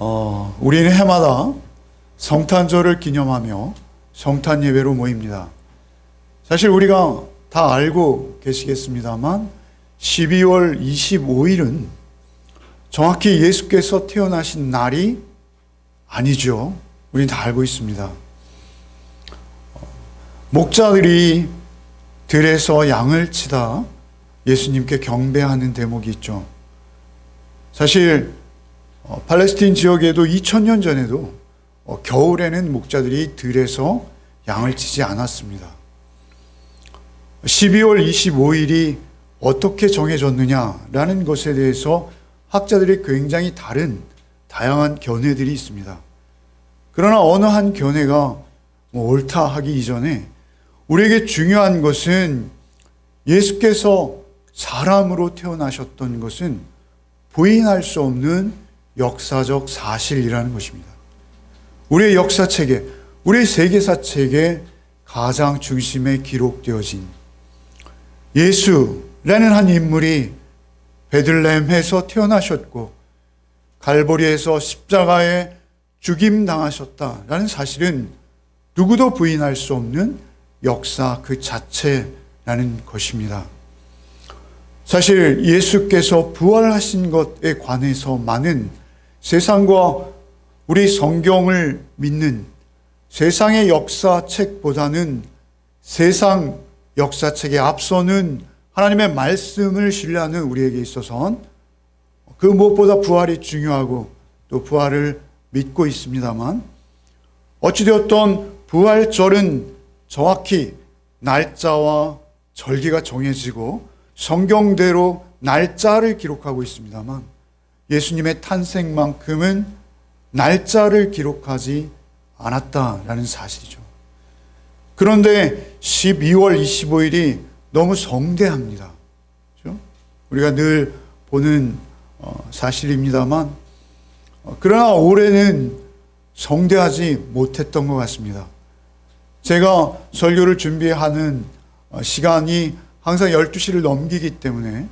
우리는 해마다 성탄절을 기념하며 성탄 예배로 모입니다. 사실 우리가 다 알고 계시겠습니다만 12월 25일은 정확히 예수께서 태어나신 날이 아니죠. 우리는 다 알고 있습니다. 목자들이 들에서 양을 치다 예수님께 경배하는 대목이 있죠. 사실 팔레스틴 지역에도 2000년 전에도 겨울에는 목자들이 들에서 양을 치지 않았습니다. 12월 25일이 어떻게 정해졌느냐라는 것에 대해서 학자들이 굉장히 다양한 견해들이 있습니다. 그러나 어느 한 견해가 옳다 하기 이전에 우리에게 중요한 것은 예수께서 사람으로 태어나셨던 것은 부인할 수 없는 역사적 사실이라는 것입니다. 우리의 역사책에, 우리의 세계사책에 가장 중심에 기록되어진 예수라는 한 인물이 베들레헴에서 태어나셨고 갈보리에서 십자가에 죽임당하셨다라는 사실은 누구도 부인할 수 없는 역사 그 자체라는 것입니다. 사실 예수께서 부활하신 것에 관해서 많은 세상과 우리 성경을 믿는 세상의 역사책보다는 세상 역사책에 앞서는 하나님의 말씀을 신뢰하는 우리에게 있어서는 그 무엇보다 부활이 중요하고 또 부활을 믿고 있습니다만 어찌되었던 부활절은 정확히 날짜와 절기가 정해지고 성경대로 날짜를 기록하고 있습니다만 예수님의 탄생만큼은 날짜를 기록하지 않았다라는 사실이죠. 그런데 12월 25일이 너무 성대합니다. 그렇죠? 우리가 늘 보는 사실입니다만 그러나 올해는 성대하지 못했던 것 같습니다. 제가 설교를 준비하는 시간이 항상 12시를 넘기기 때문에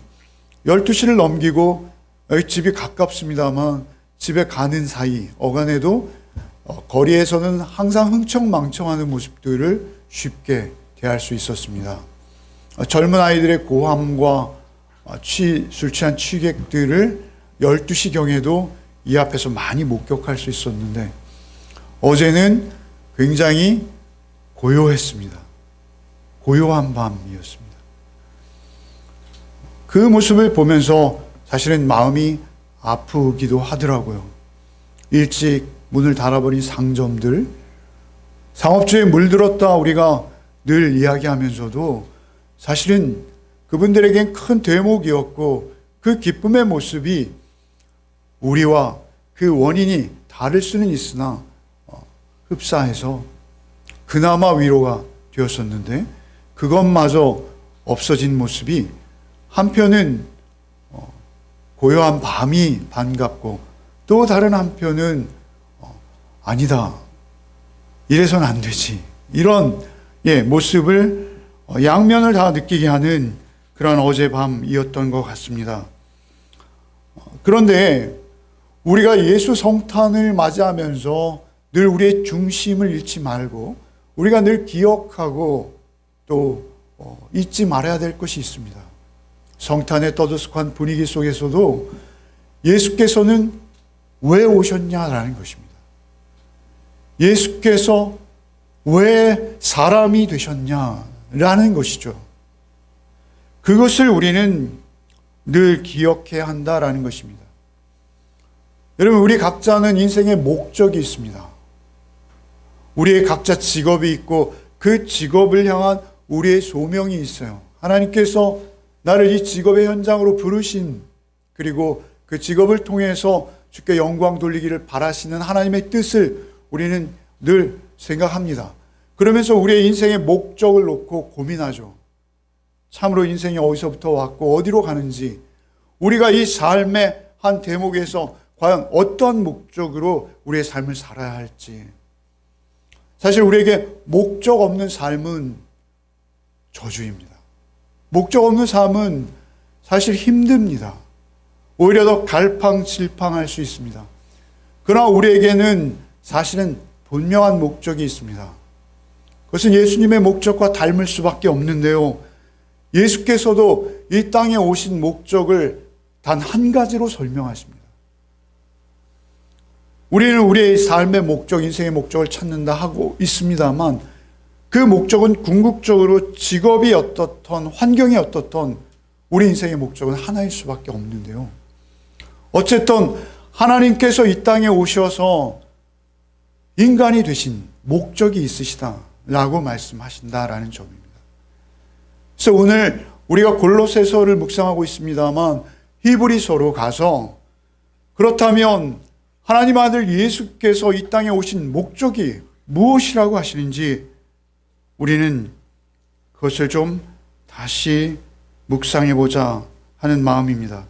12시를 넘기고 여기 집이 가깝습니다만 집에 가는 사이 어간에도 거리에서는 항상 흥청망청하는 모습들을 쉽게 대할 수 있었습니다. 젊은 아이들의 고함과 술 취한 취객들을 12시경에도 이 앞에서 많이 목격할 수 있었는데 어제는 굉장히 고요했습니다. 고요한 밤이었습니다. 그 모습을 보면서 사실은 마음이 아프기도 하더라고요. 일찍 문을 닫아버린 상점들, 상업주의에 물들었다 우리가 늘 이야기하면서도 사실은 그분들에겐 큰 대목이었고 그 기쁨의 모습이 우리와 그 원인이 다를 수는 있으나 흡사해서 그나마 위로가 되었었는데 그것마저 없어진 모습이 한편은 고요한 밤이 반갑고 또 다른 한편은 아니다, 이래서는 안 되지, 이런 모습을 양면을 다 느끼게 하는 그런 어젯밤이었던 것 같습니다. 그런데 우리가 예수 성탄을 맞이하면서 늘 우리의 중심을 잃지 말고 우리가 늘 기억하고 또 잊지 말아야 될 것이 있습니다. 성탄의 떠들썩한 분위기 속에서도 예수께서는 왜 오셨냐라는 것입니다. 예수께서 왜 사람이 되셨냐라는 것이죠. 그것을 우리는 늘 기억해야 한다라는 것입니다. 여러분, 우리 각자는 인생의 목적이 있습니다. 우리의 각자 직업이 있고 그 직업을 향한 우리의 소명이 있어요. 하나님께서 나를 이 직업의 현장으로 부르신, 그리고 그 직업을 통해서 주께 영광 돌리기를 바라시는 하나님의 뜻을 우리는 늘 생각합니다. 그러면서 우리의 인생의 목적을 놓고 고민하죠. 참으로 인생이 어디서부터 왔고 어디로 가는지, 우리가 이 삶의 한 대목에서 과연 어떤 목적으로 우리의 삶을 살아야 할지. 사실 우리에게 목적 없는 삶은 저주입니다. 목적 없는 삶은 사실 힘듭니다. 오히려 더 갈팡질팡할 수 있습니다. 그러나 우리에게는 사실은 분명한 목적이 있습니다. 그것은 예수님의 목적과 닮을 수밖에 없는데요. 예수께서도 이 땅에 오신 목적을 단 한 가지로 설명하십니다. 우리는 우리의 삶의 목적, 인생의 목적을 찾는다 하고 있습니다만 그 목적은 궁극적으로 직업이 어떻든 환경이 어떻든 우리 인생의 목적은 하나일 수밖에 없는데요. 어쨌든 하나님께서 이 땅에 오셔서 인간이 되신 목적이 있으시다라고 말씀하신다라는 점입니다. 그래서 오늘 우리가 골로새서를 묵상하고 있습니다만 히브리서로 가서 그렇다면 하나님 아들 예수께서 이 땅에 오신 목적이 무엇이라고 하시는지 우리는 그것을 좀 다시 묵상해 보자 하는 마음입니다.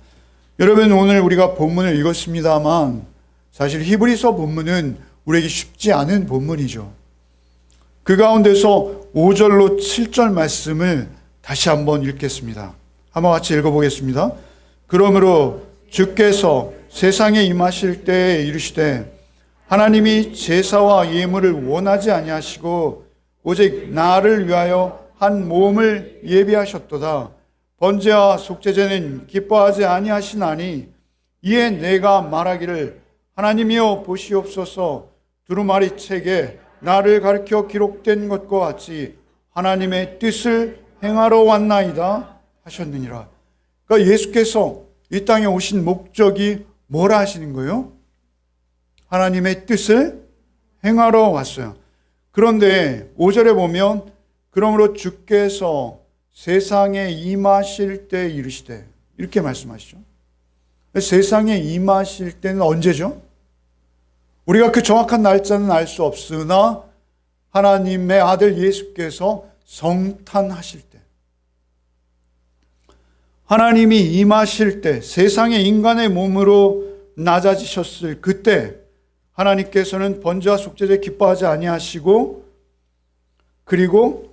여러분, 오늘 우리가 본문을 읽었습니다만 사실 히브리서 본문은 우리에게 쉽지 않은 본문이죠. 그 가운데서 5절로 7절 말씀을 다시 한번 읽겠습니다. 한번 같이 읽어보겠습니다. 그러므로 주께서 세상에 임하실 때에 이르시되 하나님이 제사와 예물을 원하지 아니하시고 오직 나를 위하여 한 몸을 예비하셨도다. 번제와 속죄제는 기뻐하지 아니하시나니 이에 내가 말하기를 하나님이여 보시옵소서 두루마리 책에 나를 가르쳐 기록된 것과 같이 하나님의 뜻을 행하러 왔나이다 하셨느니라. 그러니까 예수께서 이 땅에 오신 목적이 뭐라 하시는 거예요? 하나님의 뜻을 행하러 왔어요. 그런데 5절에 보면 그러므로 주께서 세상에 임하실 때 이르시되 이렇게 말씀하시죠. 세상에 임하실 때는 언제죠? 우리가 그 정확한 날짜는 알 수 없으나 하나님의 아들 예수께서 성탄하실 때, 하나님이 임하실 때, 세상에 인간의 몸으로 낮아지셨을 그때 하나님께서는 번제와 속죄제 기뻐하지 아니하시고 그리고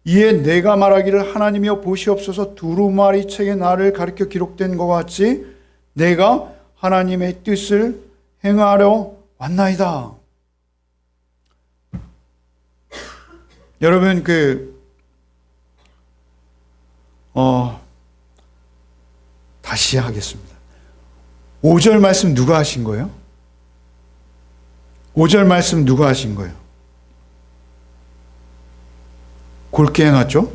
이에 내가 말하기를 하나님이여 보시옵소서 두루마리 책에 나를 가르쳐 기록된 것 같이 내가 하나님의 뜻을 행하러 왔나이다. 여러분 다시 하겠습니다. 5절 말씀 누가 하신 거예요? 5절 말씀 누가 하신 거예요? 굵게 해놨죠?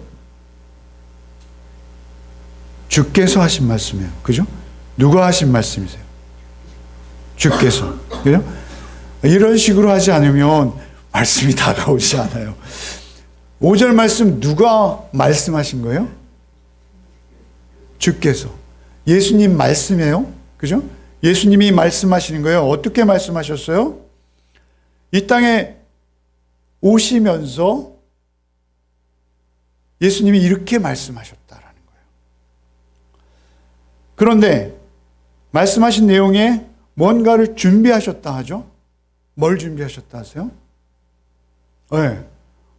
주께서 하신 말씀이에요. 그죠? 누가 하신 말씀이세요? 주께서. 그죠? 이런 식으로 하지 않으면 말씀이 다가오지 않아요. 5절 말씀 누가 말씀하신 거예요? 주께서. 예수님 말씀이에요. 그죠? 예수님이 말씀하시는 거예요. 어떻게 말씀하셨어요? 이 땅에 오시면서 예수님이 이렇게 말씀하셨다라는 거예요. 그런데 말씀하신 내용에 뭔가를 준비하셨다 하죠? 뭘 준비하셨다 하세요? 네,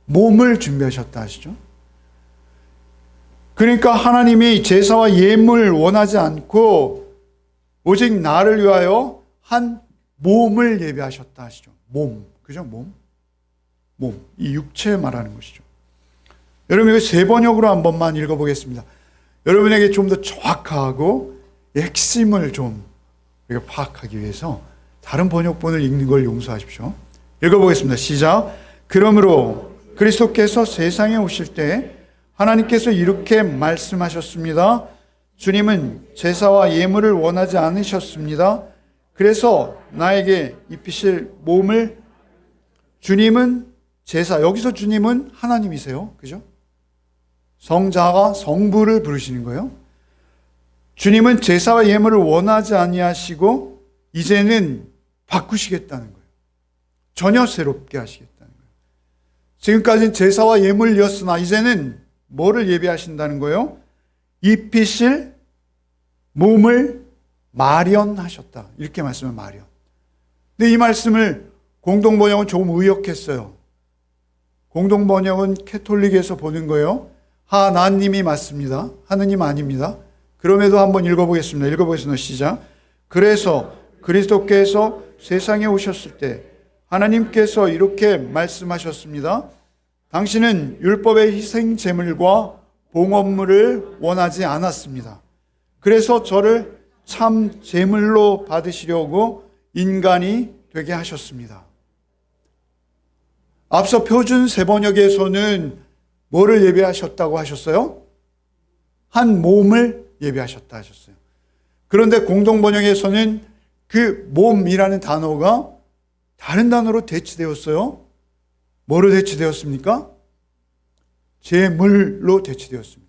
몸을 준비하셨다 하시죠? 그러니까 하나님이 제사와 예물을 원하지 않고 오직 나를 위하여 한 몸을 예비하셨다 하시죠. 몸. 그죠? 몸. 이 육체 말하는 것이죠. 여러분, 이거 세 번역으로 한 번만 읽어보겠습니다. 여러분에게 좀 더 정확하고 핵심을 좀 파악하기 위해서 다른 번역본을 읽는 걸 용서하십시오. 읽어보겠습니다. 시작. 그러므로 그리스도께서 세상에 오실 때 하나님께서 이렇게 말씀하셨습니다. 주님은 제사와 예물을 원하지 않으셨습니다. 그래서 나에게 입히실 몸을, 주님은 제사, 여기서 주님은 하나님이세요. 그죠? 성자가 성부를 부르시는 거예요. 주님은 제사와 예물을 원하지 아니하시고 이제는 바꾸시겠다는 거예요. 전혀 새롭게 하시겠다는 거예요. 지금까지는 제사와 예물이었으나 이제는 뭐를 예비하신다는 거예요? 입히실 몸을 마련하셨다. 이렇게 말씀을 마련. 근데 이 말씀을 공동번역은 조금 의역했어요. 공동번역은 캐톨릭에서 보는 거예요. 하나님이 맞습니다. 하느님 아닙니다. 그럼에도 한번 읽어보겠습니다. 시작. 그래서 그리스도께서 세상에 오셨을 때 하나님께서 이렇게 말씀하셨습니다. 당신은 율법의 희생 제물과 봉헌물을 원하지 않았습니다. 그래서 저를 참 제물로 받으시려고 인간이 되게 하셨습니다. 앞서 표준 세번역에서는 뭐를 예배하셨다고 하셨어요? 한 몸을 예배하셨다 하셨어요. 그런데 공동번역에서는 그 몸이라는 단어가 다른 단어로 대치되었어요. 뭐로 대치되었습니까? 제물로 대치되었습니다.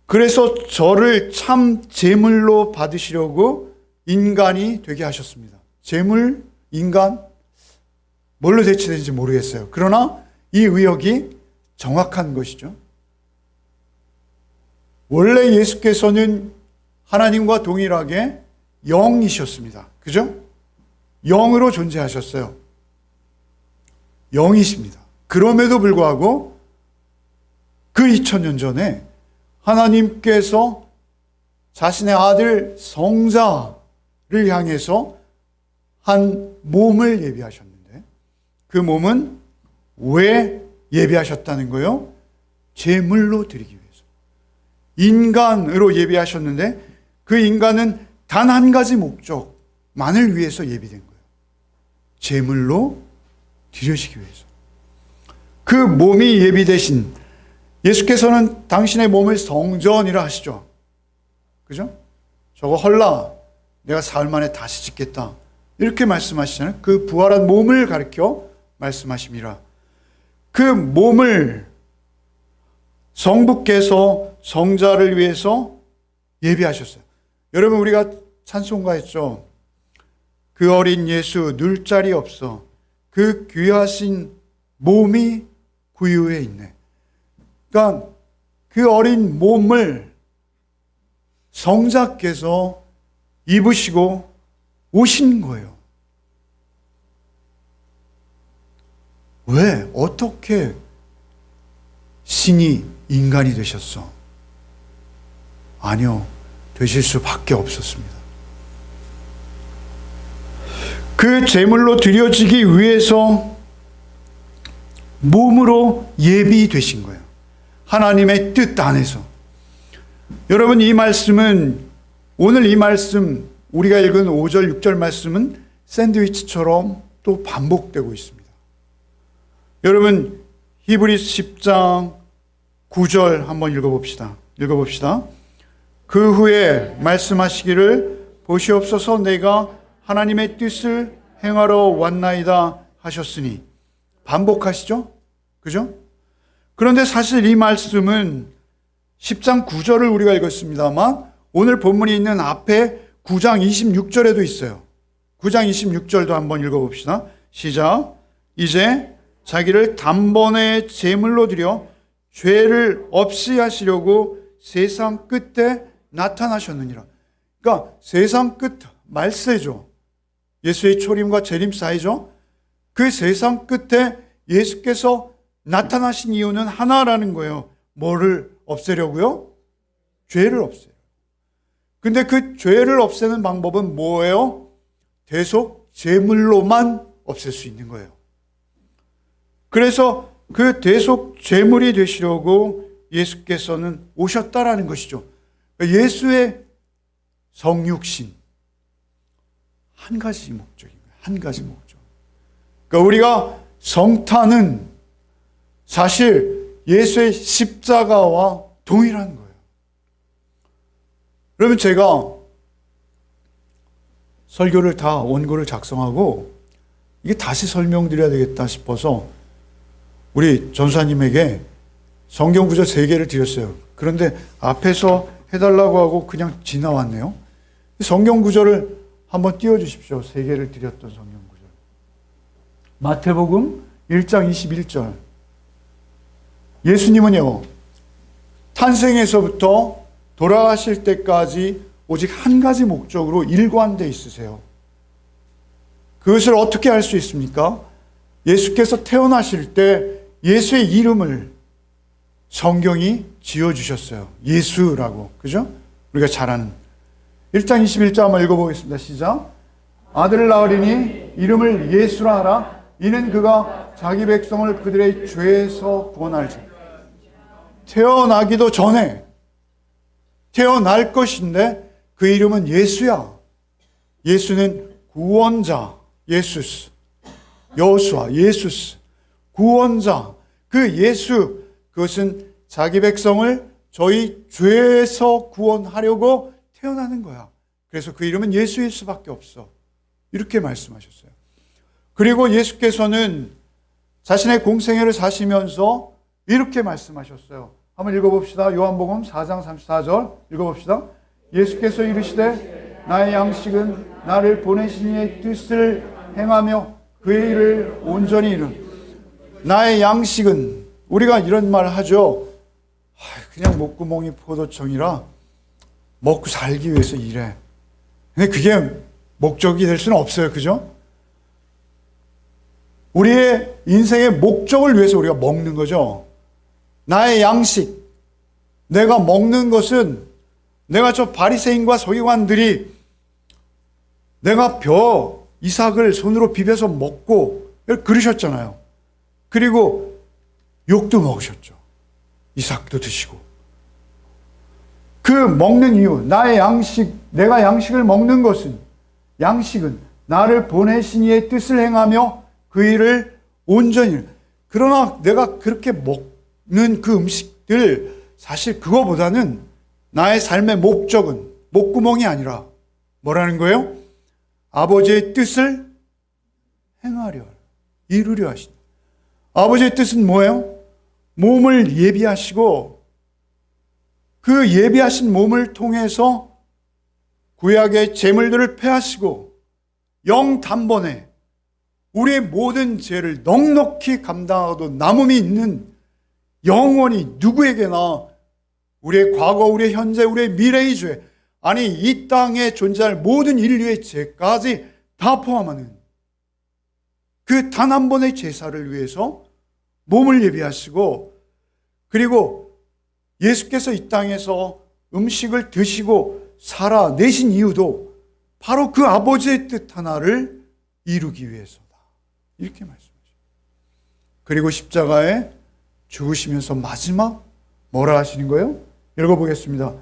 그래서 저를 참 제물로 받으시려고 인간이 되게 하셨습니다. 제물, 인간, 뭘로 대치되는지 모르겠어요. 그러나 이 의역이 정확한 것이죠. 원래 예수께서는 하나님과 동일하게 영이셨습니다. 그죠? 영으로 존재하셨어요. 영이십니다. 그럼에도 불구하고 그 2000년 전에 하나님께서 자신의 아들 성자를 향해서 한 몸을 예비하셨는데 그 몸은 왜 예비하셨다는 거예요? 제물로 드리기 위해서. 인간으로 예비하셨는데 그 인간은 단 한 가지 목적만을 위해서 예비된 거예요. 제물로 드려지기 위해서. 그 몸이 예비되신 예수께서는 당신의 몸을 성전이라 하시죠. 그죠? 저거 헐라 내가 사흘 만에 다시 짓겠다. 이렇게 말씀하시잖아요. 그 부활한 몸을 가리켜 말씀하심이라. 그 몸을 성부께서 성자를 위해서 예비하셨어요. 여러분 우리가 찬송가했죠. 그 어린 예수 눌 자리 없어 그 귀하신 몸이 구유에 있네. 그러니까 그 어린 몸을 성자께서 입으시고 오신 거예요. 왜? 어떻게 신이 인간이 되셨어? 아니요. 되실 수밖에 없었습니다. 그 제물로 드려지기 위해서 몸으로 예비되신 거예요. 하나님의 뜻 안에서. 여러분 이 말씀은 오늘 이 말씀 우리가 읽은 5절 6절 말씀은 샌드위치처럼 또 반복되고 있습니다. 여러분 히브리서 10장 9절 한번 읽어봅시다. 그 후에 말씀하시기를 보시옵소서 내가 하나님의 뜻을 행하러 왔나이다 하셨으니 반복하시죠? 그죠? 그런데 사실 이 말씀은 10장 9절을 우리가 읽었습니다만 오늘 본문이 있는 앞에 9장 26절에도 있어요. 9장 26절도 한번 읽어봅시다. 시작. 이제 자기를 단번에 제물로 드려 죄를 없이 하시려고 세상 끝에 나타나셨느니라. 그러니까 세상 끝 말세죠. 예수의 초림과 재림 사이죠. 그 세상 끝에 예수께서 나타나신 이유는 하나라는 거예요. 뭐를 없애려고요? 죄를 없애요. 근데 그 죄를 없애는 방법은 뭐예요? 대속 제물로만 없앨 수 있는 거예요. 그래서 그 대속 제물이 되시려고 예수께서는 오셨다라는 것이죠. 예수의 성육신 한 가지 목적인 거예요. 한 가지 목적. 그러니까 우리가 성탄은 사실 예수의 십자가와 동일한 거예요. 그러면 제가 설교를 다 원고를 작성하고 이게 다시 설명드려야 되겠다 싶어서 우리 전사님에게 성경 구절 3개를 드렸어요. 그런데 앞에서 해달라고 하고 그냥 지나왔네요. 성경 구절을 한번 띄워주십시오. 3개를 드렸던 성경 구절. 마태복음 1장 21절. 예수님은요, 탄생에서부터 돌아가실 때까지 오직 한 가지 목적으로 일관되어 있으세요. 그것을 어떻게 알 수 있습니까? 예수께서 태어나실 때 예수의 이름을 성경이 지어주셨어요. 예수라고. 그죠? 우리가 잘 아는. 1장 21절 한번 읽어보겠습니다. 시작. 아들을 낳으리니 이름을 예수라 하라. 이는 그가 자기 백성을 그들의 죄에서 구원할지. 태어나기도 전에 태어날 것인데 그 이름은 예수야. 예수는 구원자, 예수스. 여호수아, 예수스. 구원자. 그 예수, 그것은 자기 백성을 저희 죄에서 구원하려고 태어나는 거야. 그래서 그 이름은 예수일 수밖에 없어. 이렇게 말씀하셨어요. 그리고 예수께서는 자신의 공생애를 사시면서 이렇게 말씀하셨어요. 한번 읽어봅시다. 요한복음 4장 34절 읽어봅시다. 예수께서 이르시되 나의 양식은 나를 보내신 이의 뜻을 행하며 그의 일을 온전히 이룬. 나의 양식은, 우리가 이런 말 하죠. 그냥 목구멍이 포도청이라 먹고 살기 위해서 일해. 근데 그게 목적이 될 수는 없어요. 그죠? 우리의 인생의 목적을 위해서 우리가 먹는 거죠. 나의 양식. 내가 먹는 것은 내가 저 바리새인과 서기관들이 내가 이삭을 손으로 비벼서 먹고 그러셨잖아요. 그리고 욕도 먹으셨죠. 이삭도 드시고. 그 먹는 이유, 나의 양식, 내가 양식을 먹는 것은, 양식은 나를 보내신 이의 뜻을 행하며 그 일을 온전히. 그러나 내가 그렇게 먹는 그 음식들, 사실 그거보다는 나의 삶의 목적은 목구멍이 아니라 뭐라는 거예요? 아버지의 뜻을 행하려, 이루려 하신다. 아버지의 뜻은 뭐예요? 몸을 예비하시고 그 예비하신 몸을 통해서 구약의 제물들을 폐하시고 영 단번에 우리의 모든 죄를 넉넉히 감당하고도 남음이 있는 영원히 누구에게나 우리의 과거, 우리의 현재, 우리의 미래의 죄, 아니 이 땅에 존재할 모든 인류의 죄까지 다 포함하는 그 단 한 번의 제사를 위해서 몸을 예비하시고, 그리고 예수께서 이 땅에서 음식을 드시고 살아내신 이유도 바로 그 아버지의 뜻 하나를 이루기 위해서다. 이렇게 말씀하십니다. 그리고 십자가에 죽으시면서 마지막 뭐라 하시는 거예요? 읽어보겠습니다.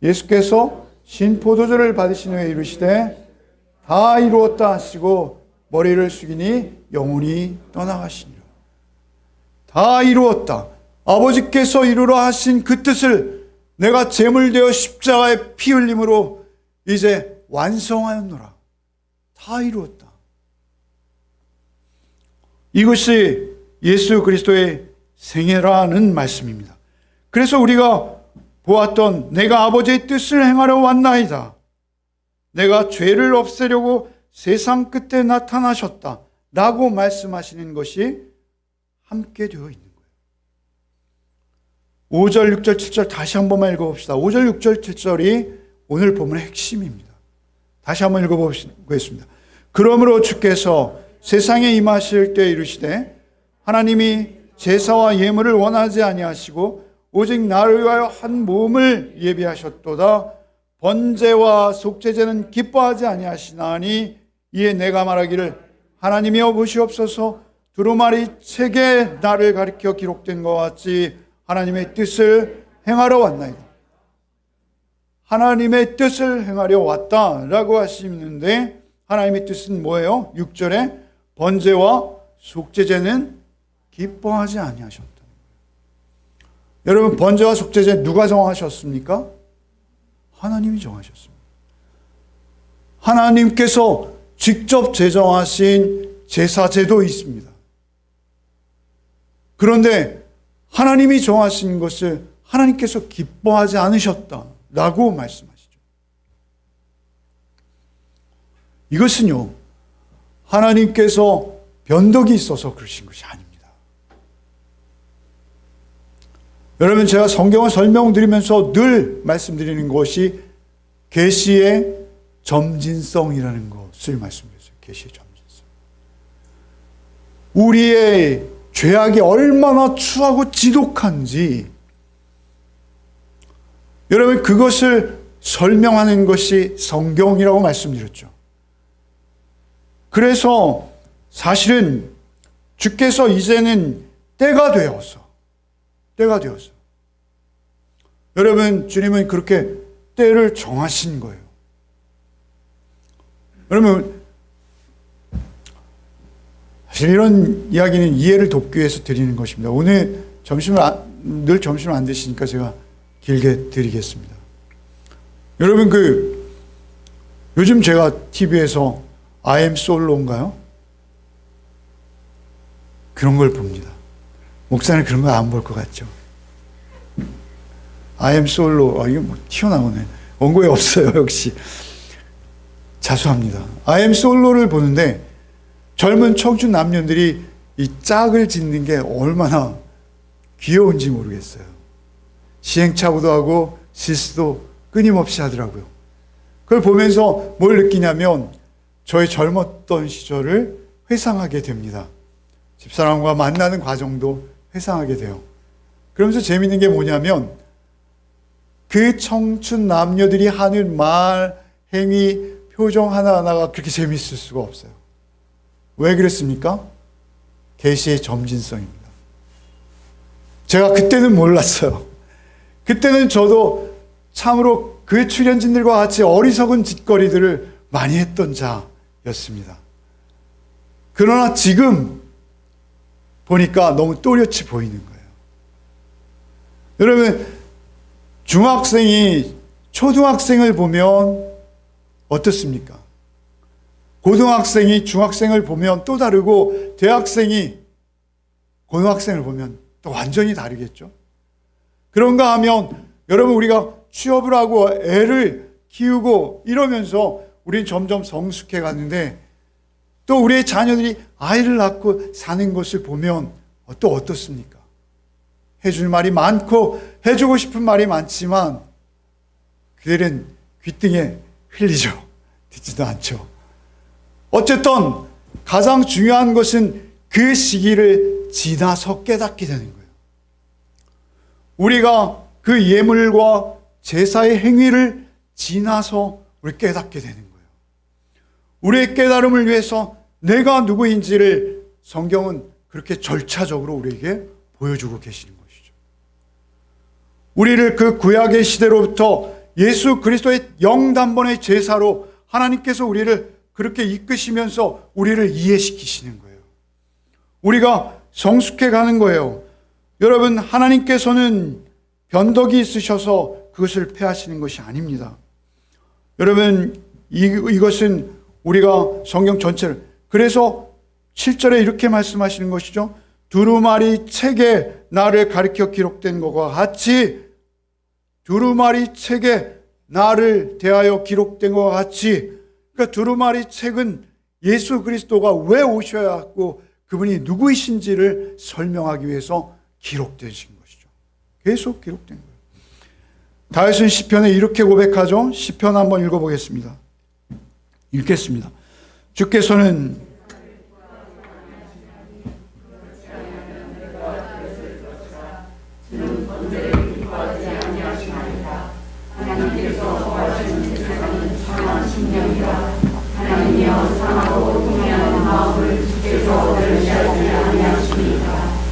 예수께서 신포도주를 받으신 후에 이르시되 다 이루었다 하시고 머리를 숙이니 영혼이 떠나가시니라. 다 이루었다. 아버지께서 이루라 하신 그 뜻을 내가 제물되어 십자가의 피 흘림으로 이제 완성하였노라. 다 이루었다. 이것이 예수 그리스도의 생애라는 말씀입니다. 그래서 우리가 보았던 내가 아버지의 뜻을 행하려 왔나이다. 내가 죄를 없애려고 세상 끝에 나타나셨다. 라고 말씀하시는 것이 함께 되어 있는 거예요. 5절, 6절, 7절 다시 한 번만 읽어봅시다. 5절, 6절, 7절이 오늘 본문의 핵심입니다. 다시 한번 읽어보겠습니다. 그러므로 주께서 세상에 임하실 때 이르시되 하나님이 제사와 예물을 원하지 아니하시고 오직 나를 위하여 한 몸을 예비하셨도다. 번제와 속죄제는 기뻐하지 아니하시나니 이에 내가 말하기를 하나님이여 보시옵소서. 두루마리 책에 나를 가리켜 기록된 것 같이 하나님의 뜻을 행하러 왔나이다. 하나님의 뜻을 행하려 왔다라고 하시는데 하나님의 뜻은 뭐예요? 6절에 번제와 속죄제는 기뻐하지 아니하셨다. 여러분, 번제와 속죄제 누가 정하셨습니까? 하나님이 정하셨습니다. 하나님께서 직접 제정하신 제사제도 있습니다. 그런데 하나님이 정하신 것을 하나님께서 기뻐하지 않으셨다라고 말씀하시죠. 이것은요, 하나님께서 변덕이 있어서 그러신 것이 아닙니다. 여러분, 제가 성경을 설명드리면서 늘 말씀드리는 것이 계시의 점진성이라는 것을 말씀드렸어요. 계시의 점진성. 우리의 죄악이 얼마나 추하고 지독한지 여러분 그것을 설명하는 것이 성경이라고 말씀드렸죠. 그래서 사실은 주께서 이제는 때가 되어서 여러분, 주님은 그렇게 때를 정하신 거예요. 여러분, 사실 이런 이야기는 이해를 돕기 위해서 드리는 것입니다. 오늘 늘 점심을 안 드시니까 제가 길게 드리겠습니다. 여러분, 요즘 제가 TV에서 I am 솔로인가요? 그런 걸 봅니다. 목사는 그런 거 안 볼 것 같죠? I am 솔로. 이거 뭐 튀어나오네. 원고에 없어요, 역시. 자수합니다. I am 솔로를 보는데 젊은 청춘 남녀들이 이 짝을 짓는 게 얼마나 귀여운지 모르겠어요. 시행착오도 하고 실수도 끊임없이 하더라고요. 그걸 보면서 뭘 느끼냐면 저의 젊었던 시절을 회상하게 됩니다. 집사람과 만나는 과정도 회상하게 돼요. 그러면서 재밌는 게 뭐냐면 그 청춘 남녀들이 하는 말, 행위, 표정 하나하나가 그렇게 재밌을 수가 없어요. 왜 그랬습니까? 계시의 점진성입니다. 제가 그때는 몰랐어요. 그때는 저도 참으로 그 출연진들과 같이 어리석은 짓거리들을 많이 했던 자였습니다. 그러나 지금 보니까 너무 또렷이 보이는 거예요. 여러분, 중학생이 초등학생을 보면 어떻습니까? 고등학생이 중학생을 보면 또 다르고 대학생이 고등학생을 보면 또 완전히 다르겠죠? 그런가 하면 여러분, 우리가 취업을 하고 애를 키우고 이러면서 우리는 점점 성숙해 가는데 또 우리의 자녀들이 아이를 낳고 사는 것을 보면 또 어떻습니까? 해줄 말이 많고 해주고 싶은 말이 많지만 그들은 귓등에 흘리죠. 듣지도 않죠. 어쨌든 가장 중요한 것은 그 시기를 지나서 깨닫게 되는 거예요. 우리가 그 예물과 제사의 행위를 지나서 우리 깨닫게 되는 거예요. 우리의 깨달음을 위해서 내가 누구인지를 성경은 그렇게 절차적으로 우리에게 보여주고 계시는 것이죠. 우리를 그 구약의 시대로부터 예수 그리스도의 영단번의 제사로 하나님께서 우리를 그렇게 이끄시면서 우리를 이해시키시는 거예요. 우리가 성숙해 가는 거예요. 여러분, 하나님께서는 변덕이 있으셔서 그것을 폐하시는 것이 아닙니다. 여러분, 이것은 우리가 성경 전체를, 그래서 7절에 이렇게 말씀하시는 것이죠. 두루마리 책에 나를 가리켜 기록된 것과 같이, 두루마리 책에 나를 대하여 기록된 것과 같이, 그러니까 두루마리 책은 예수 그리스도가 왜 오셔야 하고 그분이 누구이신지를 설명하기 위해서 기록되신 것이죠. 계속 기록된 거예요. 다윗은 시편에 이렇게 고백하죠. 시편 한번 읽어보겠습니다. 읽겠습니다. 주께서는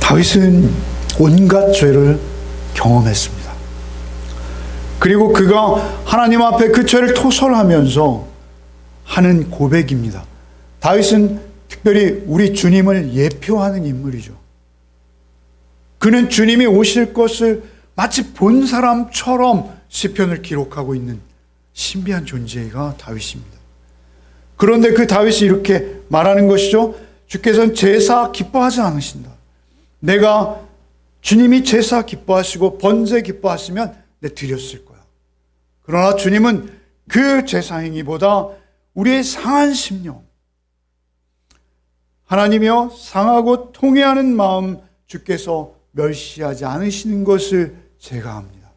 다윗은 온갖 죄를 경험했습니다. 그리고 그가 하나님 앞에 그 죄를 토설하면서 하는 고백입니다. 다윗은 특별히 우리 주님을 예표하는 인물이죠. 그는 주님이 오실 것을 마치 본 사람처럼 시편을 기록하고 있는 신비한 존재가 다윗입니다. 그런데 그 다윗이 이렇게 말하는 것이죠. 주께서는 제사 기뻐하지 않으신다. 내가 주님이 제사 기뻐하시고 번제 기뻐하시면 내 드렸을 거야. 그러나 주님은 그 제사 행위보다 우리의 상한 심령, 하나님이여 상하고 통회하는 마음 주께서 멸시하지 않으시는 것을 제가 압니다.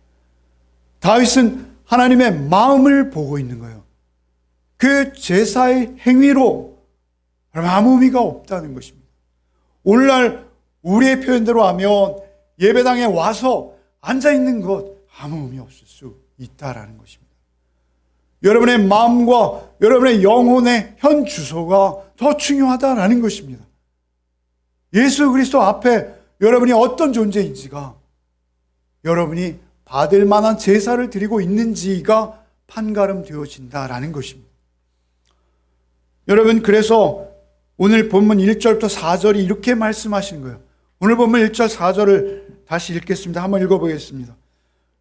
다윗은 하나님의 마음을 보고 있는 거예요. 그 제사의 행위로 아무 의미가 없다는 것입니다. 오늘날 우리의 표현대로 하면 예배당에 와서 앉아있는 것 아무 의미 없을 수 있다라는 것입니다. 여러분의 마음과 여러분의 영혼의 현 주소가 더 중요하다라는 것입니다. 예수 그리스도 앞에 여러분이 어떤 존재인지가, 여러분이 받을 만한 제사를 드리고 있는지가 판가름 되어진다라는 것입니다. 여러분, 그래서 오늘 본문 1절부터 4절이 이렇게 말씀하시는 거예요. 오늘 본문 1절 4절을 다시 읽겠습니다. 한번 읽어보겠습니다.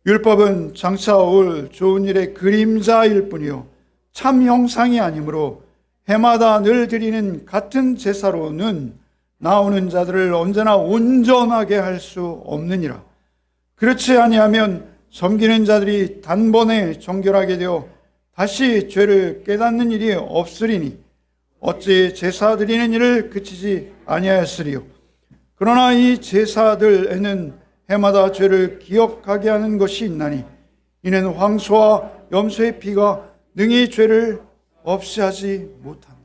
율법은 장차 올 좋은 일의 그림자일 뿐이요 참 형상이 아니므로 해마다 늘 드리는 같은 제사로는 나오는 자들을 언제나 온전하게 할 수 없느니라. 그렇지 아니하면 섬기는 자들이 단번에 정결하게 되어 다시 죄를 깨닫는 일이 없으리니 어찌 제사 드리는 일을 그치지 아니하였으리요. 그러나 이 제사들에는 해마다 죄를 기억하게 하는 것이 있나니 이는 황소와 염소의 피가 능히 죄를 없이 하지 못한다.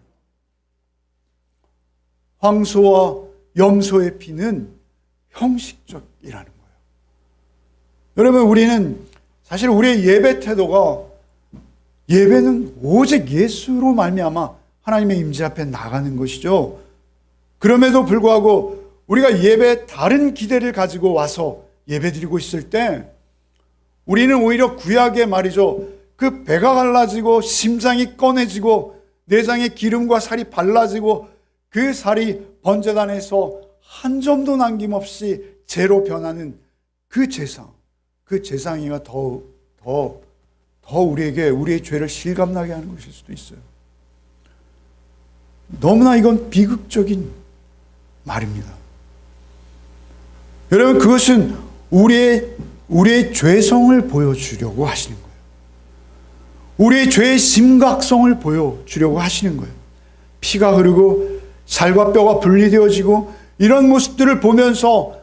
황소와 염소의 피는 형식적이라는 거예요. 여러분, 우리는 사실 우리의 예배 태도가, 예배는 오직 예수로 말미암아 하나님의 임재 앞에 나가는 것이죠. 그럼에도 불구하고 우리가 예배에 다른 기대를 가지고 와서 예배드리고 있을 때 우리는 오히려 구약에 말이죠, 그 배가 갈라지고 심장이 꺼내지고 내장에 기름과 살이 발라지고 그 살이 번제단에서 한 점도 남김없이 재로 변하는 그 제상, 그 제상이가 더 우리에게 우리의 죄를 실감나게 하는 것일 수도 있어요. 너무나 이건 비극적인 말입니다. 여러분, 그것은 우리의 죄성을 보여주려고 하시는 거예요. 우리의 죄의 심각성을 보여주려고 하시는 거예요. 피가 흐르고 살과 뼈가 분리되어지고 이런 모습들을 보면서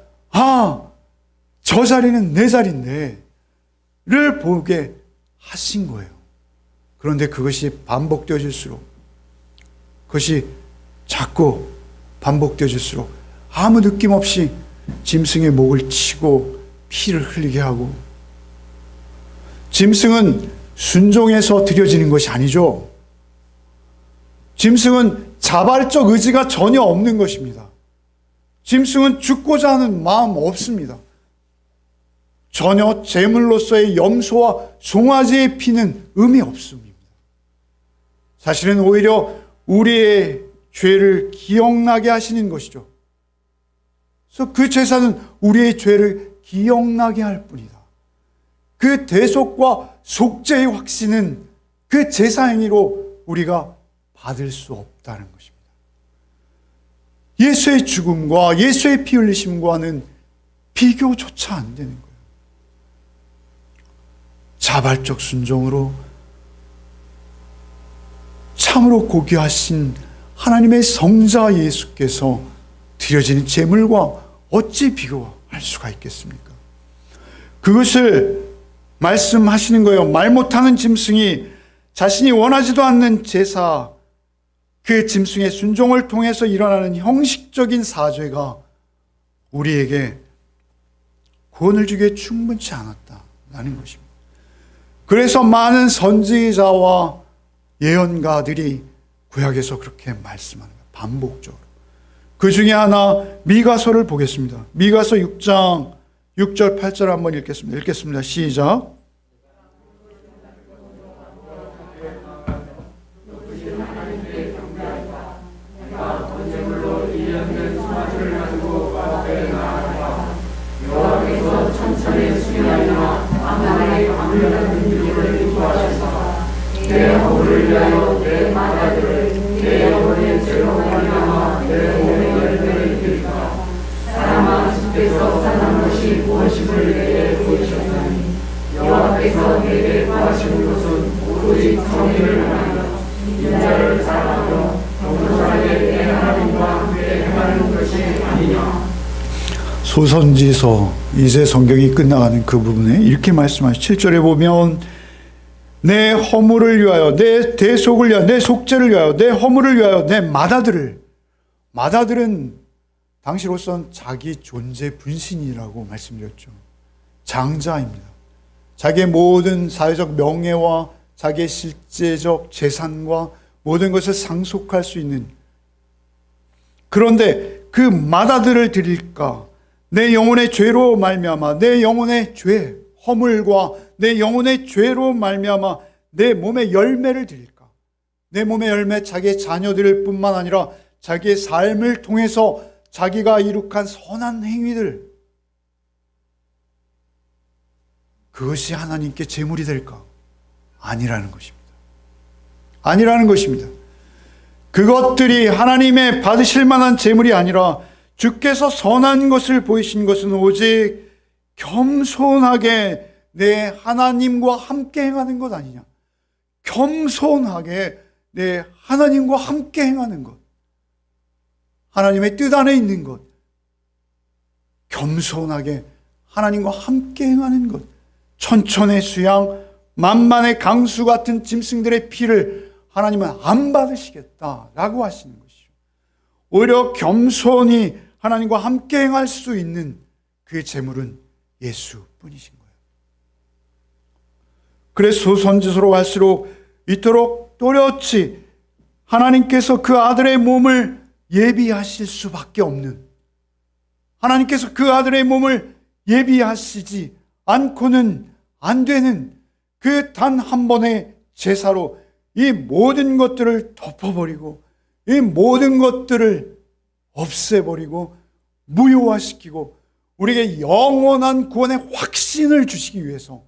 저 자리는 내 자리인데 를 보게 하신 거예요. 그런데 그것이 반복되어질수록, 그것이 자꾸 반복되어질수록 아무 느낌 없이 짐승의 목을 치고 피를 흘리게 하고, 짐승은 순종해서 드려지는 것이 아니죠. 짐승은 자발적 의지가 전혀 없는 것입니다. 짐승은 죽고자 하는 마음 없습니다. 전혀 제물로서의 염소와 송아지의 피는 의미 없습니다. 사실은 오히려 우리의 죄를 기억나게 하시는 것이죠. 그래서 그 제사는 우리의 죄를 기억나게 할 뿐이다. 그 대속과 속죄의 확신은 그 제사 행위로 우리가 받을 수 없다는 것입니다. 예수의 죽음과 예수의 피 흘리심과는 비교조차 안 되는 거예요. 자발적 순종으로 참으로 고귀하신 하나님의 성자 예수께서 드려지는 제물과 어찌 비교할 수가 있겠습니까? 그것을 말씀하시는 거예요. 말 못하는 짐승이 자신이 원하지도 않는 제사, 그 짐승의 순종을 통해서 일어나는 형식적인 사죄가 우리에게 구원을 주기에 충분치 않았다라는 것입니다. 그래서 많은 선지자와 예언가들이 구약에서 그렇게 말씀하는 거예요. 반복적으로. 그 중에 하나 미가서를 보겠습니다. 미가서 6장 6절 8절 한번 읽겠습니다. 읽겠습니다. 시작. 내 허물을 위하여 내 마다들을 내 영혼의 죄로 말미암아 내 몸의 열매를 드리라. 사람아 주께서 선한 것이 무엇임을 내게 보이셨나니 여호와께서 내게 구하시는 것은 오직 정의를 하며 인자를 사랑하며 겸손하게 내 하나님과 함께 행하는 것이 아니냐. 소선지서 이제 성경이 끝나가는 그 부분에 이렇게 말씀하시죠. 7절에 보면 내 허물을 위하여, 내 대속을 위하여, 내 속죄를 위하여, 내 허물을 위하여, 내 마다들을. 마다들은 당시로선 자기 존재 분신이라고 말씀드렸죠. 장자입니다. 자기의 모든 사회적 명예와 자기의 실제적 재산과 모든 것을 상속할 수 있는, 그런데 그 마다들을 드릴까? 내 영혼의 죄로 말미암아 내 영혼의 죄, 허물과 내 영혼의 죄로 말미암아 내 몸의 열매를 드릴까? 내 몸의 열매, 자기의 자녀들 뿐만 아니라 자기의 삶을 통해서 자기가 이룩한 선한 행위들, 그것이 하나님께 제물이 될까? 아니라는 것입니다. 아니라는 것입니다. 그것들이 하나님의 받으실 만한 제물이 아니라 주께서 선한 것을 보이신 것은 오직 겸손하게 내 하나님과 함께 행하는 것 아니냐. 겸손하게 내 하나님과 함께 행하는 것, 하나님의 뜻 안에 있는 것, 겸손하게 하나님과 함께 행하는 것, 천천의 수양, 만만의 강수 같은 짐승들의 피를 하나님은 안 받으시겠다라고 하시는 것이죠. 오히려 겸손히 하나님과 함께 행할 수 있는 그 제물은 예수뿐이신 거예요. 그래서 선지서로 갈수록 이토록 또렷이 하나님께서 그 아들의 몸을 예비하실 수밖에 없는, 하나님께서 그 아들의 몸을 예비하시지 않고는 안 되는 그 단 한 번의 제사로 이 모든 것들을 덮어버리고 이 모든 것들을 없애버리고 무효화시키고 우리에게 영원한 구원의 확신을 주시기 위해서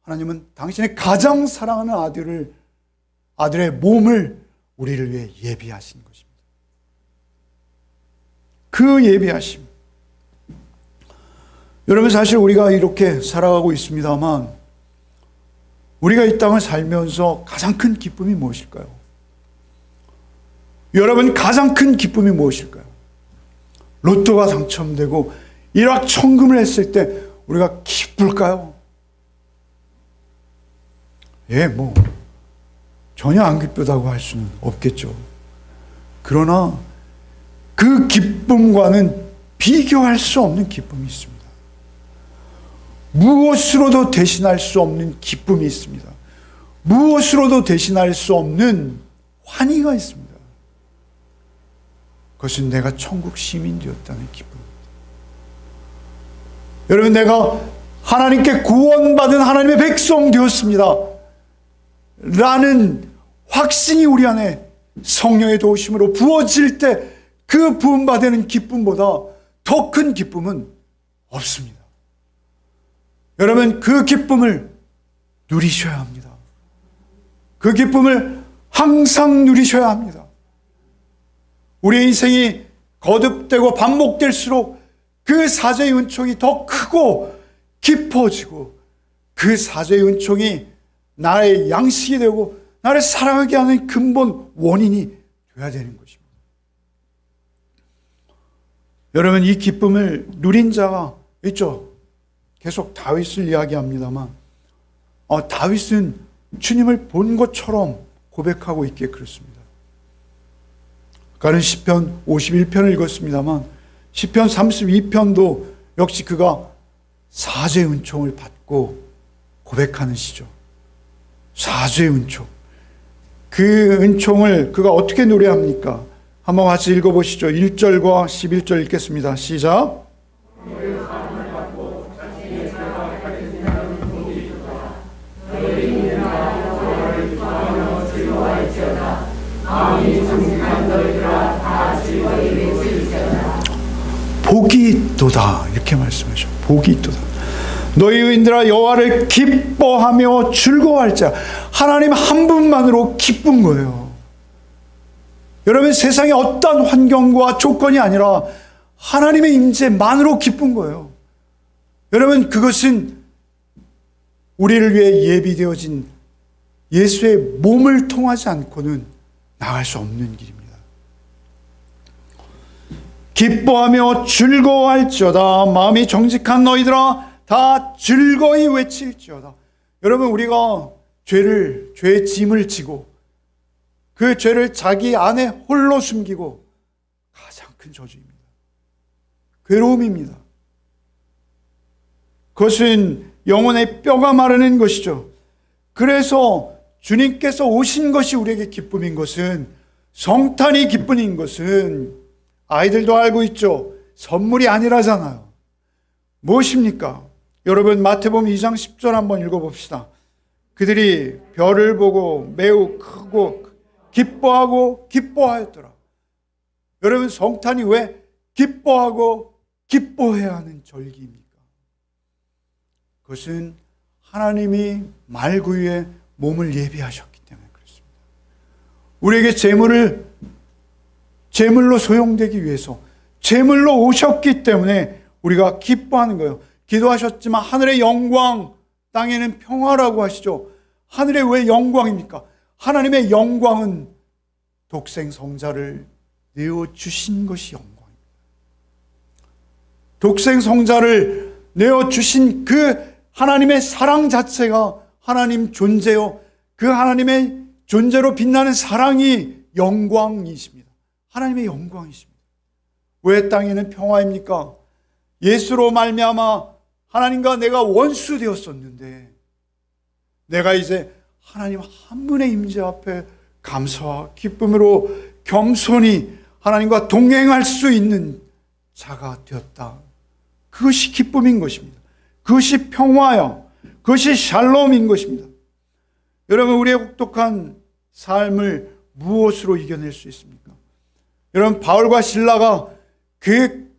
하나님은 당신의 가장 사랑하는 아들의 몸을 우리를 위해 예비하신 것입니다. 그 예비하심. 여러분, 사실 우리가 이렇게 살아가고 있습니다만 우리가 이 땅을 살면서 가장 큰 기쁨이 무엇일까요? 여러분, 가장 큰 기쁨이 무엇일까요? 로또가 당첨되고 일확천금을 했을 때 우리가 기쁠까요? 전혀 안 기쁘다고 할 수는 없겠죠. 그러나 그 기쁨과는 비교할 수 없는 기쁨이 있습니다. 무엇으로도 대신할 수 없는 기쁨이 있습니다. 무엇으로도 대신할 수 없는 환희가 있습니다. 그것은 내가 천국 시민 되었다는 기쁨입니다. 여러분, 내가 하나님께 구원받은 하나님의 백성 되었습니다 라는 확신이 우리 안에 성령의 도우심으로 부어질 때 그 부음받는 기쁨보다 더 큰 기쁨은 없습니다. 여러분, 그 기쁨을 누리셔야 합니다. 그 기쁨을 항상 누리셔야 합니다. 우리의 인생이 거듭되고 반복될수록 그 사죄의 은총이 더 크고 깊어지고 그 사죄의 은총이 나의 양식이 되고 나를 사랑하게 하는 근본 원인이 되어야 되는 것입니다. 여러분, 이 기쁨을 누린 자가 있죠. 계속 다윗을 이야기합니다만 다윗은 주님을 본 것처럼 고백하고 있기에 그렇습니다. 아까는 시편 51편을 읽었습니다만 시편 32편도 역시 그가 사죄의 은총을 받고 고백하는 시죠. 사죄의 은총. 그 은총을 그가 어떻게 노래합니까? 한번 같이 읽어보시죠. 1절과 11절 읽겠습니다. 시작. 복이 있도다, 이렇게 말씀하셔. 복이 있도다. 너희 의인들아 여호와를 기뻐하며 즐거워할 자. 하나님 한 분만으로 기쁜 거예요. 여러분, 세상의 어떤 환경과 조건이 아니라 하나님의 임재만으로 기쁜 거예요. 여러분, 그것은 우리를 위해 예비되어진 예수의 몸을 통하지 않고는 나갈 수 없는 길입니다. 기뻐하며 즐거워할지어다. 마음이 정직한 너희들아 다 즐거이 외칠지어다. 여러분, 우리가 죄의 짐을 지고 그 죄를 자기 안에 홀로 숨기고 가장 큰 저주입니다. 괴로움입니다. 그것은 영혼의 뼈가 마르는 것이죠. 그래서 주님께서 오신 것이 우리에게 기쁨인 것은, 성탄이 기쁨인 것은 아이들도 알고 있죠. 선물이 아니라잖아요. 무엇입니까? 여러분, 마태복음 2장 10절 한번 읽어봅시다. 그들이 별을 보고 매우 크고 기뻐하고 기뻐하였더라. 여러분, 성탄이 왜 기뻐하고 기뻐해야 하는 절기입니까? 그것은 하나님이 말구 위에 몸을 예비하셨기 때문에 그렇습니다. 우리에게 제물로 소용되기 위해서 제물로 오셨기 때문에 우리가 기뻐하는 거예요. 기도하셨지만 하늘의 영광, 땅에는 평화라고 하시죠. 하늘의 왜 영광입니까? 하나님의 영광은 독생 성자를 내어주신 것이 영광입니다. 독생 성자를 내어주신 그 하나님의 사랑 자체가 하나님 존재요. 그 하나님의 존재로 빛나는 사랑이 영광이십니다. 하나님의 영광이십니다. 왜 땅에는 평화입니까? 예수로 말미암아 하나님과 내가 원수 되었었는데 내가 이제 하나님 한 분의 임재 앞에 감사와 기쁨으로 겸손히 하나님과 동행할 수 있는 자가 되었다. 그것이 기쁨인 것입니다. 그것이 평화야. 그것이 샬롬인 것입니다. 여러분, 우리의 혹독한 삶을 무엇으로 이겨낼 수 있습니까? 여러분, 바울과 실라가 그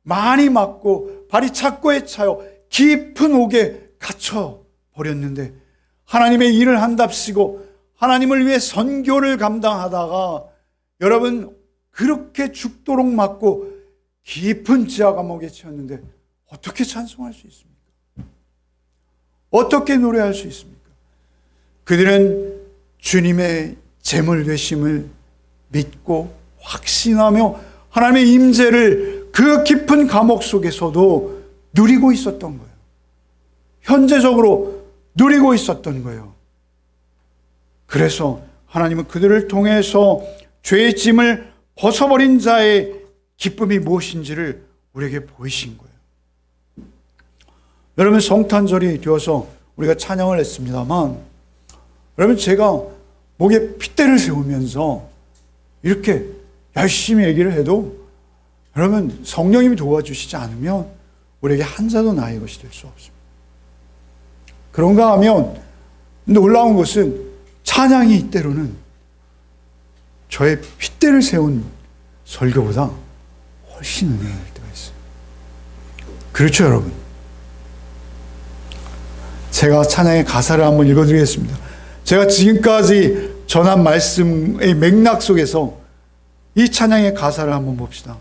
많이 맞고 발이 착고에 차여 깊은 옥에 갇혀 버렸는데 하나님의 일을 한답시고 하나님을 위해 선교를 감당하다가 여러분 그렇게 죽도록 맞고 깊은 지하 감옥에 채웠는데 어떻게 찬송할 수 있습니까? 어떻게 노래할 수 있습니까? 그들은 주님의 제물 되심을 믿고 확신하며 하나님의 임재를 그 깊은 감옥 속에서도 누리고 있었던 거예요. 현재적으로 누리고 있었던 거예요. 그래서 하나님은 그들을 통해서 죄의 짐을 벗어버린 자의 기쁨이 무엇인지를 우리에게 보이신 거예요. 여러분, 성탄절이 되어서 우리가 찬양을 했습니다만 여러분, 제가 목에 핏대를 세우면서 이렇게 열심히 얘기를 해도 여러분 성령님이 도와주시지 않으면 우리에게 한 자도 나의 것이 될 수 없습니다. 그런가 하면 놀라운 것은 찬양이 때로는 저의 핏대를 세운 설교보다 훨씬 은혜가 될 때가 있어요. 그렇죠, 여러분? 제가 찬양의 가사를 한번 읽어드리겠습니다. 제가 지금까지 전한 말씀의 맥락 속에서 이 찬양의 가사를 한번 봅시다.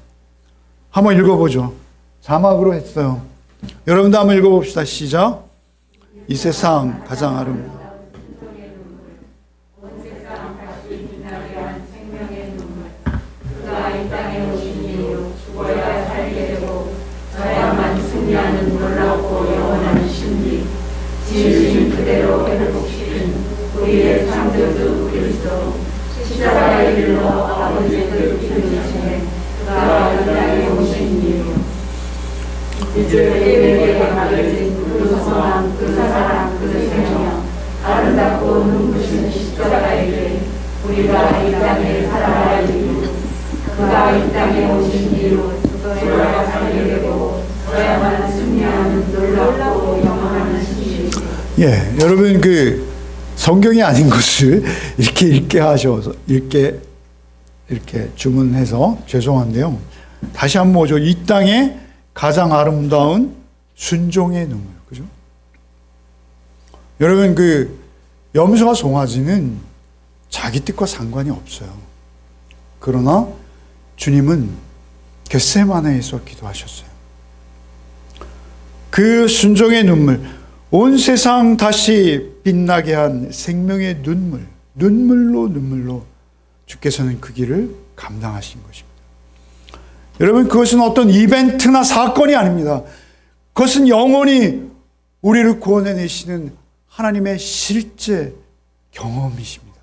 한번 읽어보죠. 자막으로 했어요. 여러분도 한번 읽어봅시다. 시작. 이 세상 가장 아름다운 지으신 그대로 회복시킨 우리의 창조주 그리스도 십자가의 길로 아버지의 뜻을 이루시네 그가 이 땅에 오신 이유 이제 우리에게 맡겨진 그 소망 그 사랑 그 생명 아름답고 눈부신 십자가의 길 우리가 이 땅에 살아갈 이유 그가 이 땅에 오신 이유 죽어야 살게 되고 저야만 승리하는 놀랍고 영원한 신비. 예, 여러분 그 성경이 아닌 것을 이렇게 읽게 하셔서 이렇게 주문해서 죄송한데요. 다시 한번 보죠. 이 땅에 가장 아름다운 순종의 눈물, 그죠? 여러분 그 염소와 송아지는 자기 뜻과 상관이 없어요. 그러나 주님은 겟세마네에서 기도하셨어요. 그 순종의 눈물, 온 세상 다시 빛나게 한 생명의 눈물로 주께서는 그 길을 감당하신 것입니다. 여러분, 그것은 어떤 이벤트나 사건이 아닙니다. 그것은 영원히 우리를 구원해내시는 하나님의 실제 경험이십니다.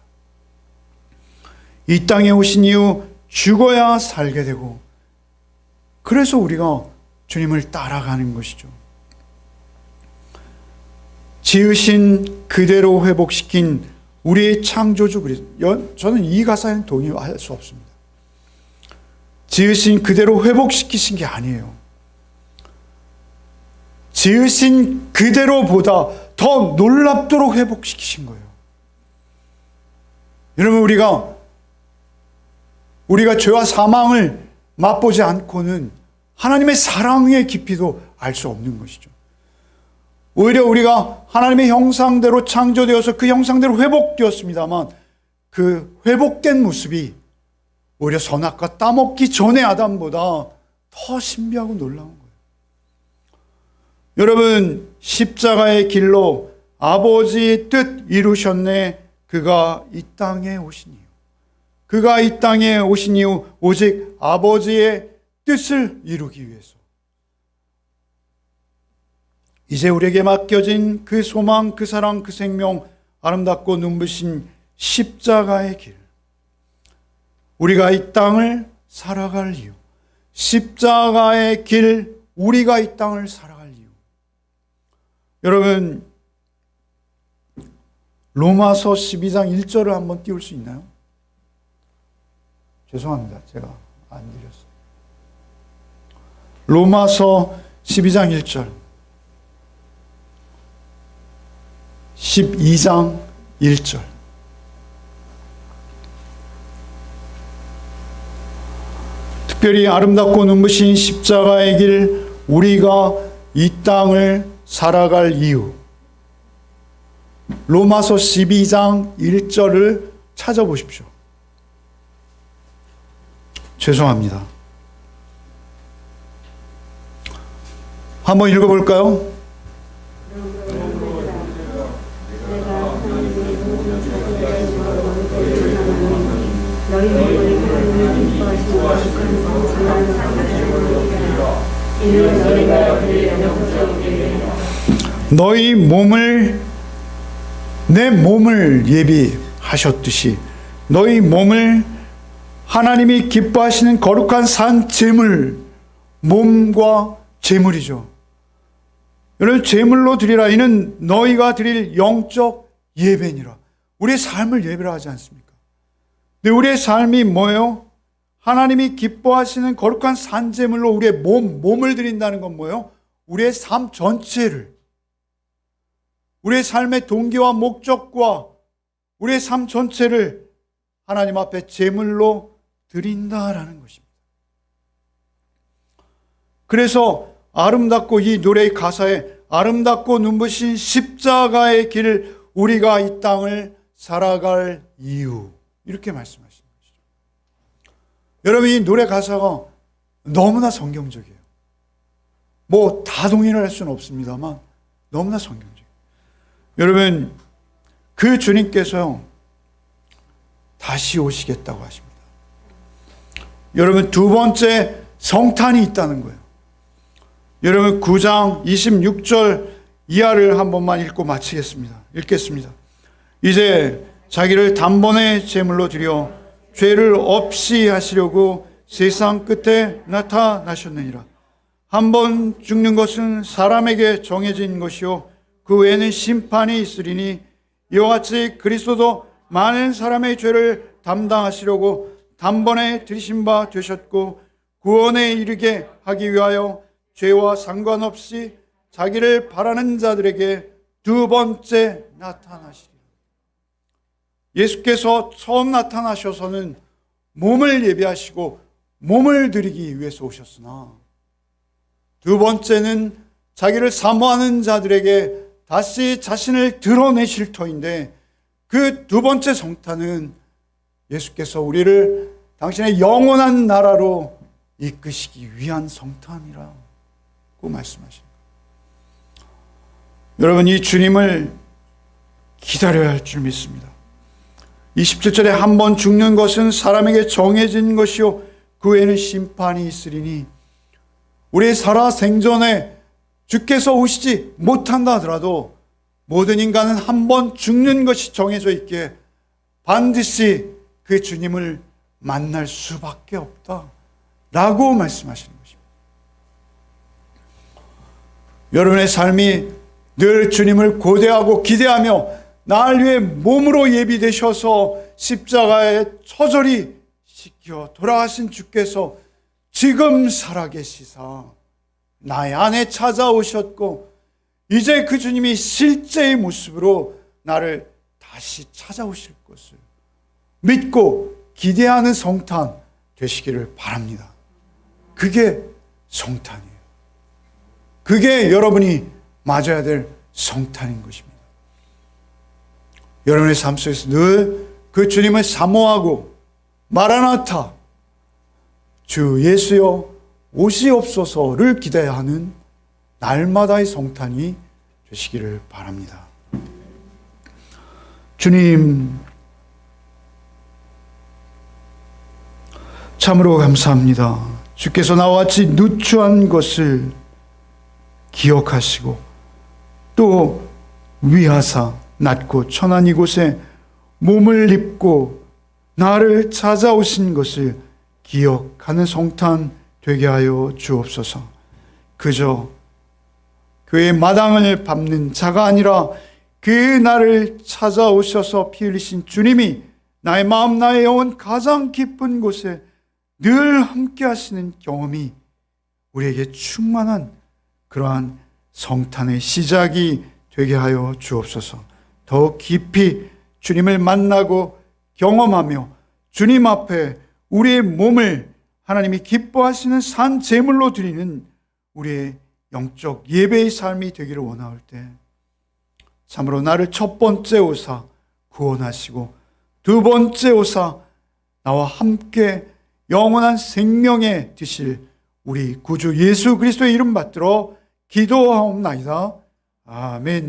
이 땅에 오신 이후 죽어야 살게 되고 그래서 우리가 주님을 따라가는 것이죠. 지으신 그대로 회복시킨 우리의 창조주 그리스도. 저는 이 가사에는 동의할 수 없습니다. 지으신 그대로 회복시키신 게 아니에요. 지으신 그대로보다 더 놀랍도록 회복시키신 거예요. 여러분, 우리가 죄와 사망을 맛보지 않고는 하나님의 사랑의 깊이도 알 수 없는 것이죠. 오히려 우리가 하나님의 형상대로 창조되어서 그 형상대로 회복되었습니다만 그 회복된 모습이 오히려 선악과 따먹기 전의 아담보다 더 신비하고 놀라운 거예요. 여러분, 십자가의 길로 아버지의 뜻 이루셨네. 그가 이 땅에 오신 이유. 그가 이 땅에 오신 이유 오직 아버지의 뜻을 이루기 위해서. 이제 우리에게 맡겨진 그 소망, 그 사랑, 그 생명, 아름답고 눈부신 십자가의 길. 우리가 이 땅을 살아갈 이유. 십자가의 길, 우리가 이 땅을 살아갈 이유. 여러분, 로마서 12장 1절을 한번 띄울 수 있나요? 죄송합니다. 제가 안 드렸어요. 로마서 12장 1절. 12장 1절. 특별히 아름답고 눈부신 십자가의 길, 우리가 이 땅을 살아갈 이유. 로마서 12장 1절을 찾아보십시오. 죄송합니다. 한번 읽어볼까요? 너희 몸을 내 몸을 예비하셨듯이 너희 몸을 하나님이 기뻐하시는 거룩한 산 제물, 몸과 제물이죠. 여러분, 제물로 드리라. 이는 너희가 드릴 영적 예배니라. 우리의 삶을 예배라 하지 않습니까? 근데 우리의 삶이 뭐예요? 하나님이 기뻐하시는 거룩한 산 제물로 우리의 몸을 드린다는 건 뭐예요? 우리의 삶 전체를, 우리의 삶의 동기와 목적과 우리의 삶 전체를 하나님 앞에 제물로 드린다라는 것입니다. 그래서 아름답고, 이 노래의 가사에 아름답고 눈부신 십자가의 길, 우리가 이 땅을 살아갈 이유, 이렇게 말씀하시는 것이죠. 여러분, 이 노래 가사가 너무나 성경적이에요. 뭐 다 동의를 할 수는 없습니다만 너무나 성경적이에요. 여러분, 그 주님께서요 다시 오시겠다고 하십니다. 여러분, 두 번째 성탄이 있다는 거예요. 여러분, 9장 26절 이하를 한 번만 읽고 마치겠습니다. 읽겠습니다. 이제 자기를 단번에 제물로 드려 죄를 없이 하시려고 세상 끝에 나타나셨느니라. 한 번 죽는 것은 사람에게 정해진 것이요 그 외에는 심판이 있으리니 이와 같이 그리스도도 많은 사람의 죄를 담당하시려고 단번에 들이신 바 되셨고 구원에 이르게 하기 위하여 죄와 상관없이 자기를 바라는 자들에게 두 번째 나타나시리라. 예수께서 처음 나타나셔서는 몸을 예비하시고 몸을 드리기 위해서 오셨으나 두 번째는 자기를 사모하는 자들에게 다시 자신을 드러내실 터인데, 그 두 번째 성탄은 예수께서 우리를 당신의 영원한 나라로 이끄시기 위한 성탄이라고 말씀하십니다. 여러분, 이 주님을 기다려야 할 줄 믿습니다. 27절에 한 번 죽는 것은 사람에게 정해진 것이요 그 외에는 심판이 있으리니, 우리의 살아 생전에 주께서 오시지 못한다 하더라도 모든 인간은 한 번 죽는 것이 정해져 있기에 반드시 그 주님을 만날 수밖에 없다라고 말씀하시는 것입니다. 여러분의 삶이 늘 주님을 고대하고 기대하며 날 위해 몸으로 예비되셔서 십자가에 처절히 씻겨 돌아가신 주께서 지금 살아계시사 나의 안에 찾아오셨고 이제 그 주님이 실제의 모습으로 나를 다시 찾아오실 것을 믿고 기대하는 성탄 되시기를 바랍니다. 그게 성탄이에요. 그게 여러분이 맞아야 될 성탄인 것입니다. 여러분의 삶 속에서 늘 그 주님을 사모하고 마라나타 주 예수여 오시옵소서를 기대하는 날마다의 성탄이 되시기를 바랍니다. 주님, 참으로 감사합니다. 주께서 나와 같이 누추한 것을 기억하시고 또 위하사 낮고 천한 이곳에 몸을 입고 나를 찾아오신 것을 기억하는 성탄 되게 하여 주옵소서. 그저 교회 마당을 밟는 자가 아니라 그 나를 찾아오셔서 피 흘리신 주님이 나의 마음 나의 영혼 가장 깊은 곳에 늘 함께 하시는 경험이 우리에게 충만한 그러한 성탄의 시작이 되게 하여 주옵소서. 더 깊이 주님을 만나고 경험하며 주님 앞에 우리의 몸을 하나님이 기뻐하시는 산 제물로 드리는 우리의 영적 예배의 삶이 되기를 원할 때 참으로 나를 첫 번째 오사 구원하시고 두 번째 오사 나와 함께 영원한 생명에 드실 우리 구주 예수 그리스도의 이름 받들어 기도하옵나이다. 아멘.